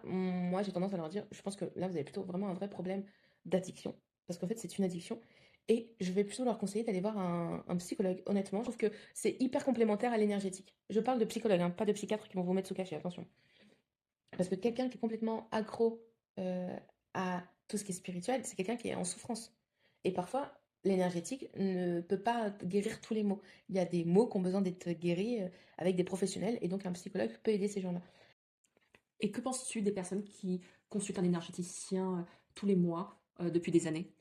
moi, j'ai tendance à leur dire, je pense que là, vous avez plutôt vraiment un vrai problème d'addiction, parce qu'en fait, c'est une addiction. Et je vais plutôt leur conseiller d'aller voir un psychologue. Honnêtement, je trouve que c'est hyper complémentaire à l'énergétique. Je parle de psychologue, hein, pas de psychiatre qui vont vous mettre sous cachet, attention. Parce que quelqu'un qui est complètement accro à tout ce qui est spirituel, c'est quelqu'un qui est en souffrance. Et parfois, l'énergétique ne peut pas guérir tous les maux. Il y a des maux qui ont besoin d'être guéris avec des professionnels, et donc un psychologue peut aider ces gens-là. Et que penses-tu des personnes qui consultent un énergéticien tous les mois depuis des années?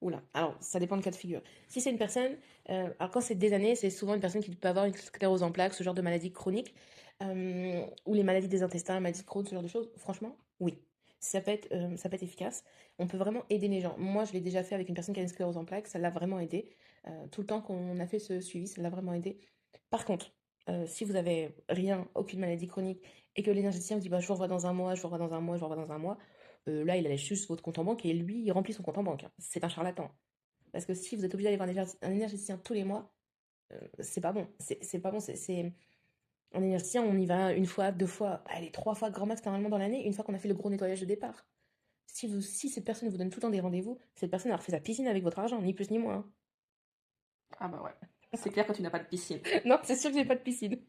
Oula, alors ça dépend de cas de figure. Si c'est une personne, alors quand c'est des années, c'est souvent une personne qui peut avoir une sclérose en plaques, ce genre de maladie chronique, ou les maladies des intestins, maladies de Crohn, ce genre de choses. Franchement, oui, ça peut être efficace. On peut vraiment aider les gens. Moi, je l'ai déjà fait avec une personne qui a une sclérose en plaques, ça l'a vraiment aidé. Tout le temps qu'on a fait ce suivi, ça l'a vraiment aidé. Par contre, si vous avez rien, aucune maladie chronique, et que l'énergéticien vous dit bah, je vous revois dans un mois, je vous revois dans un mois, je vous revois dans un mois, là, il allait juste votre compte en banque et lui, il remplit son compte en banque, hein. C'est un charlatan. Parce que si vous êtes obligé d'aller voir un énergéticien tous les mois, c'est pas bon. C'est pas bon. Un énergéticien, on y va une fois, deux fois, allez, trois fois grand max normalement dans l'année, une fois qu'on a fait le gros nettoyage de départ. Si cette personne vous donne tout le temps des rendez-vous, cette personne a refait sa piscine avec votre argent, ni plus ni moins, Ah bah ouais, c'est clair que tu n'as pas de piscine. hein. Non, c'est sûr que j'ai pas de piscine.